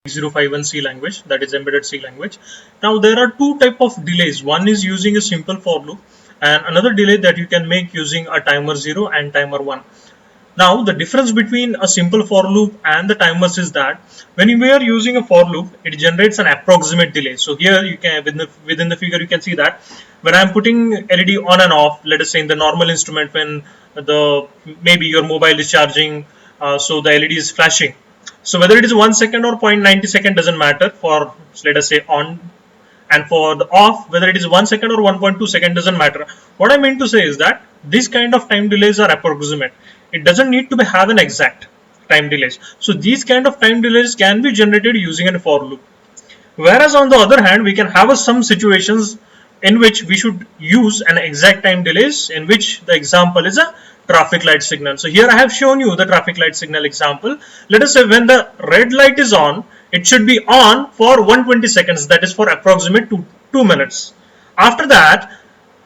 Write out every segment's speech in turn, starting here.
8051 C language, that is embedded C language. Now there are two type of delays. One is using a simple for loop, and another delay that you can make using a timer 0 and timer 1. Now the difference between a simple for loop and the timers is that when we are using a for loop, it generates an approximate delay. So here you can within the figure you can see that when I'm putting LED on and off, let us say in the normal instrument when the maybe your mobile is charging, so the LED is flashing. So whether it is 1 second or 0.90 second doesn't matter for, let us say, on, and for the off, whether it is 1 second or 1.2 second doesn't matter. What I mean to say is that these kind of time delays are approximate. It doesn't need to have an exact time delays. So these kind of time delays can be generated using a for loop. Whereas on the other hand, we can have some situations in which we should use an exact time delays, in which the example is a traffic light signal. So here I have shown you the traffic light signal example. Let us say when the red light is on, it should be on for 120 seconds, that is for approximate 2 minutes. After that,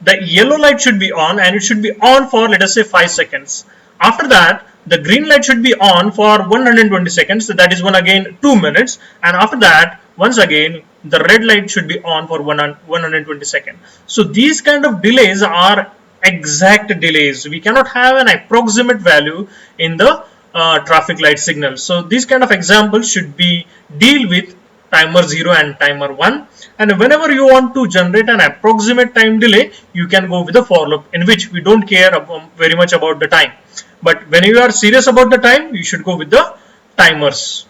the yellow light should be on and it should be on for, let us say, 5 seconds. After that, the green light should be on for 120 seconds, so that is one again 2 minutes, and after that once again the red light should be on for 120 seconds. So these kind of delays are exact delays. We cannot have an approximate value in the traffic light signal. So these kind of examples should be deal with timer 0 and timer 1, and whenever you want to generate an approximate time delay, you can go with a for loop, in which we don't care very much about the time. But when you are serious about the time, you should go with the timers.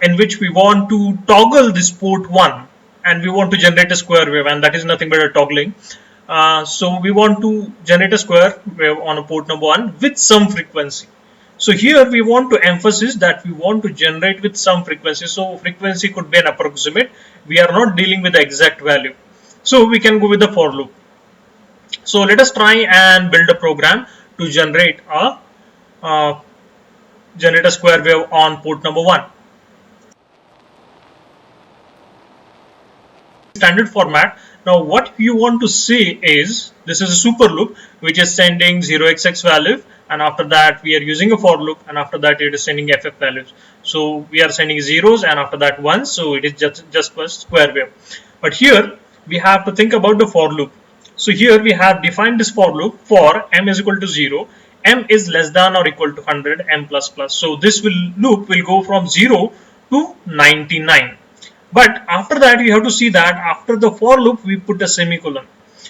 In which we want to toggle this port 1 and we want to generate a square wave, and that is nothing but a toggling. So we want to generate a square wave on a port number 1 with some frequency. So here we want to emphasize that we want to generate with some frequency. So frequency could be an approximate. We are not dealing with the exact value. So we can go with the for loop. So let us try and build a program to generate a square wave on port number 1. Standard format. Now what you want to say is, this is a super loop which is sending 0xx value, and after that we are using a for loop, and after that it is sending ff values. So we are sending zeros and after that ones, so it is just for square wave. But here we have to think about the for loop. So here we have defined this for loop for m is equal to 0, m is less than or equal to 100, m plus plus. So this loop will go from 0 to 99. But after that, you have to see that after the for loop, we put a semicolon.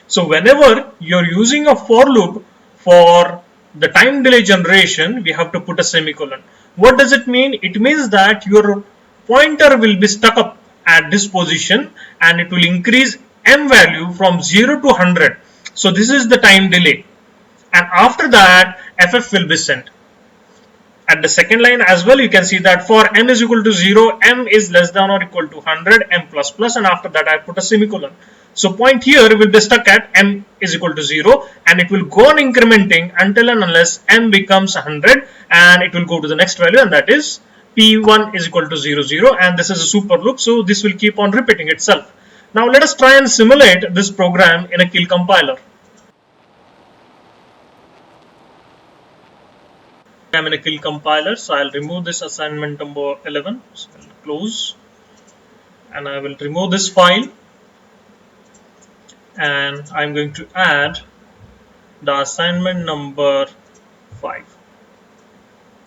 So whenever you're using a for loop for the time delay generation, we have to put a semicolon. What does it mean? It means that your pointer will be stuck up at this position and it will increase m value from 0 to 100. So this is the time delay. And after that, ff will be sent. At the second line as well, you can see that for m is equal to 0, m is less than or equal to 100, m plus plus, and after that I put a semicolon. So point here will be stuck at m is equal to 0, and it will go on incrementing until and unless m becomes 100, and it will go to the next value, and that is p1 is equal to 0, 0, and this is a super loop, so this will keep on repeating itself. Now let us try and simulate this program in a kill compiler. I'm in a kill compiler, so I'll remove this assignment number 11, so I'll close, and I will remove this file, and I'm going to add the assignment number 5.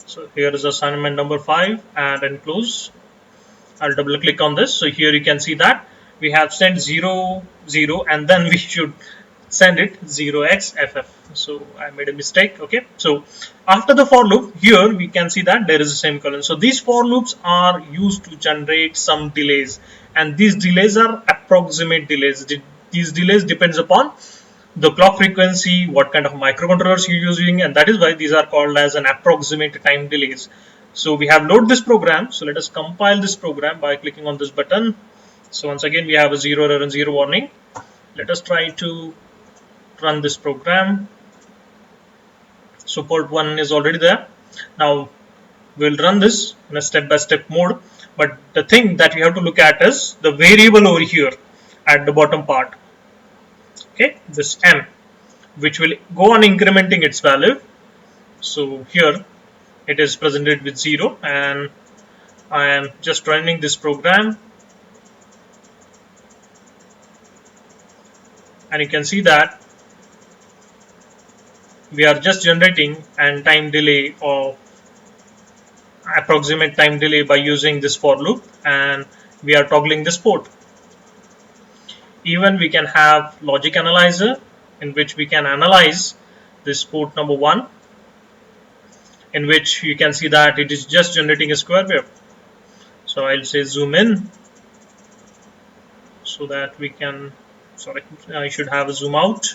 So here is assignment number 5, add and close. I'll double click on this. So here you can see that we have sent 0, 0, and then we should send it 0xff. So I made a mistake. Okay, so after the for loop, here we can see that there is a semicolon. So these for loops are used to generate some delays, and these delays are approximate delays. These delays depends upon the clock frequency, what kind of microcontrollers you're using, and that is why these are called as an approximate time delays. So we have loaded this program. So let us compile this program by clicking on this button. So once again we have a 0 error and 0 warning. Let us try to run this program. So port 1 is already there. Now we'll run this in a step-by-step mode, but the thing that we have to look at is the variable over here at the bottom part. Okay, this m, which will go on incrementing its value So here it is presented with 0, and I am just running this program, and you can see that we are just generating an time delay of approximate time delay by using this for loop, and we are toggling this port. Even we can have logic analyzer in which we can analyze this port number 1, in which you can see that it is just generating a square wave. So I'll say zoom in so that we can, sorry, I should have a zoom out.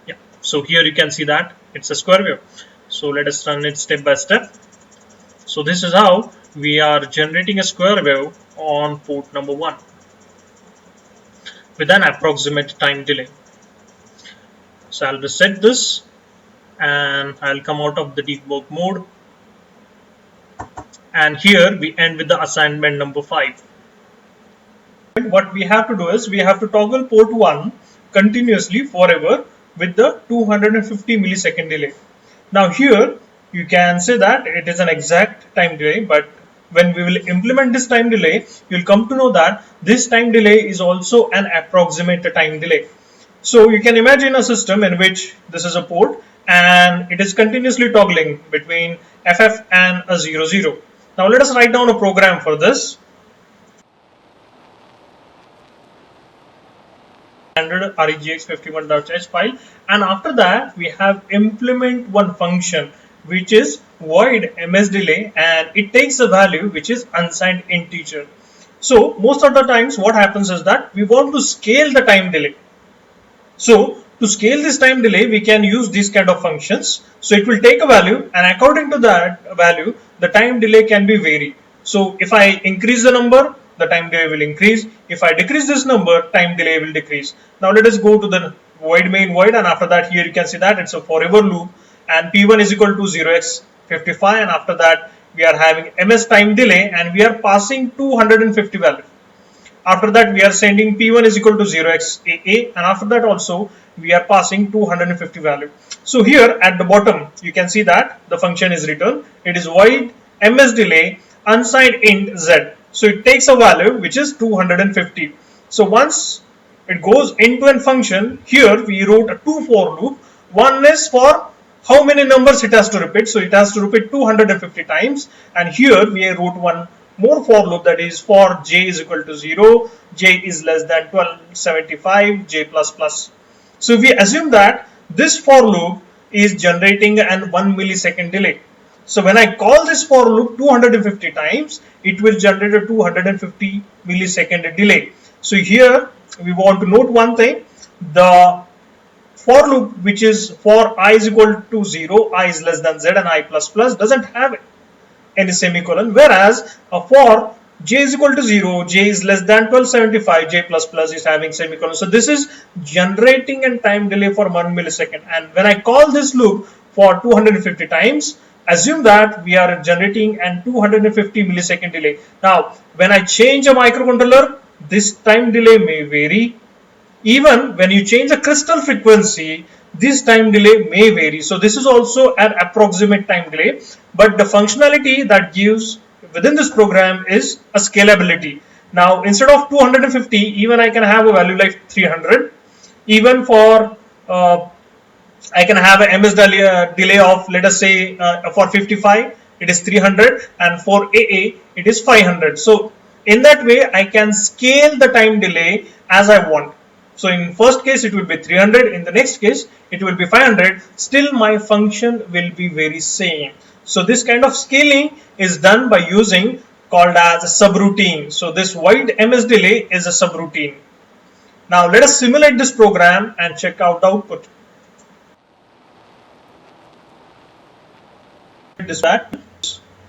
Yeah, so here you can see that it's a square wave. So let us run it step by step. So this is how we are generating a square wave on port number 1 with an approximate time delay. So I'll reset this and I'll come out of the debug mode, and here we end with the assignment number 5. What we have to do is we have to toggle port 1 continuously forever with the 250 millisecond delay. Now here you can say that it is an exact time delay, but when we will implement this time delay, you'll come to know that this time delay is also an approximate time delay. So you can imagine a system in which this is a port and it is continuously toggling between FF and a 00. Now let us write down a program for this. Standard regx51.h file, and after that we have implement one function which is void ms delay, and it takes a value which is unsigned integer. So most of the times what happens is that we want to scale the time delay. So to scale this time delay, we can use these kind of functions. So it will take a value, and according to that value, the time delay can be varied. So if I increase the number, the time delay will increase. If I decrease this number, time delay will decrease. Now let us go to the void main void, and after that here you can see that it's a forever loop, and p1 is equal to 0x55, and after that we are having ms time delay, and we are passing 250 value. After that we are sending p1 is equal to 0xaa, and after that also we are passing 250 value. So here at the bottom you can see that the function is returned. It is void ms delay unsigned int z. So it takes a value which is 250. So once it goes into a function, here we wrote a two for loop. One is for how many numbers it has to repeat. So it has to repeat 250 times, and here we wrote one more for loop, that is for j is equal to 0, j is less than 1275, j plus plus. So if we assume that this for loop is generating an 1 millisecond delay. So when I call this for loop 250 times, it will generate a 250 millisecond delay. So here we want to note one thing: the for loop which is for I is equal to 0, I is less than z, and I plus plus doesn't have any semicolon, whereas for j is equal to 0, j is less than 1275, j plus plus is having semicolon. So this is generating a time delay for 1 millisecond, and when I call this loop for 250 times, assume that we are generating an 250 millisecond delay. Now when I change a microcontroller, this time delay may vary. Even when you change the crystal frequency, this time delay may vary. So this is also an approximate time delay, but the functionality that gives within this program is a scalability. Now instead of 250, even I can have a value like 300. Even for I can have a ms delay of, let us say, for 55 it is 300, and for AA it is 500. So in that way I can scale the time delay as I want. So in first case it will be 300, in the next case it will be 500, still my function will be very same. So this kind of scaling is done by using called as a subroutine. So this void ms delay is a subroutine. Now let us simulate this program and check out the output. This back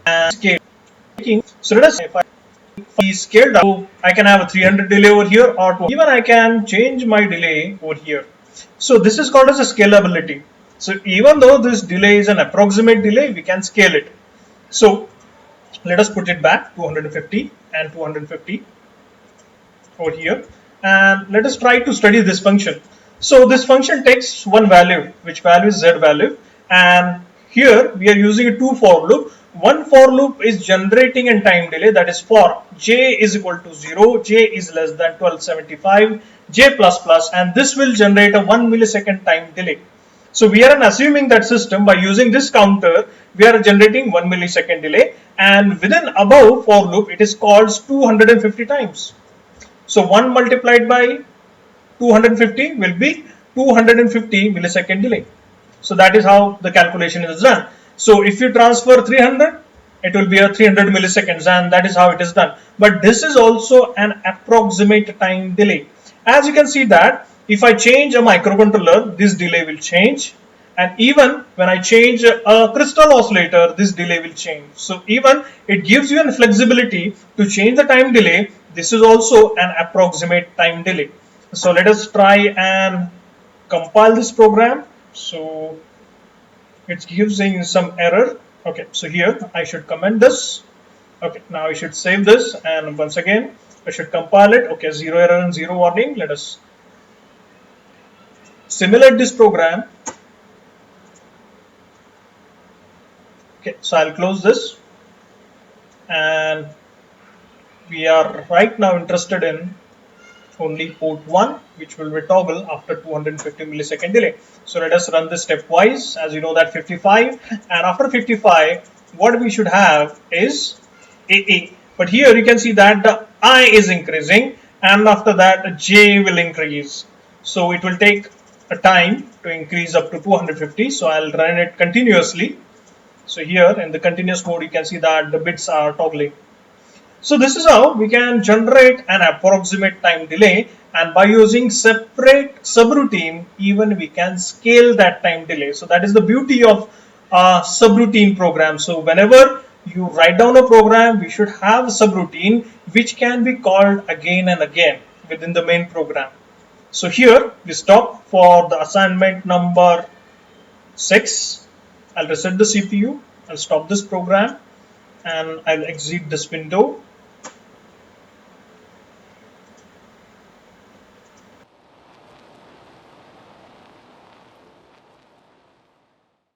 and scale. So let us, if I scale down, I can have a 300 delay over here, or even I can change my delay over here. So this is called as a scalability. So even though this delay is an approximate delay, we can scale it. So let us put it back 250 and 250 over here, and let us try to study this function. So this function takes one value, which value is z value, and here we are using a two for loop. One for loop is generating a time delay, that is for j is equal to 0, j is less than 1275, j plus plus, and this will generate a 1 millisecond time delay. So we are assuming that system by using this counter, we are generating 1 millisecond delay, and within above for loop it is called 250 times. So 1 multiplied by 250 will be 250 millisecond delay. So that is how the calculation is done. So if you transfer 300, it will be a 300 milliseconds, and that is how it is done. But this is also an approximate time delay. As you can see that if I change a microcontroller, this delay will change, and even when I change a crystal oscillator, this delay will change. So even it gives you a flexibility to change the time delay. This is also an approximate time delay. So let us try and compile this program. So it gives in some error. Okay, so here I should comment this. Okay, now I should save this, and once again I should compile it. Okay, zero error and zero warning. Let us simulate this program. Okay, so I'll close this, and we are right now interested in only port 1, which will be toggle after 250 millisecond delay. So let us run this stepwise. As you know that 55, and after 55 what we should have is AA. But here you can see that the I is increasing, and after that J will increase. So it will take a time to increase up to 250. So I'll run it continuously. So here in the continuous mode you can see that the bits are toggling. So this is how we can generate an approximate time delay, and by using separate subroutine even we can scale that time delay. So that is the beauty of a subroutine program. So whenever you write down a program, we should have a subroutine which can be called again and again within the main program. So here we stop for the assignment number 6. I'll reset the CPU, I'll stop this program, and I'll exit this window.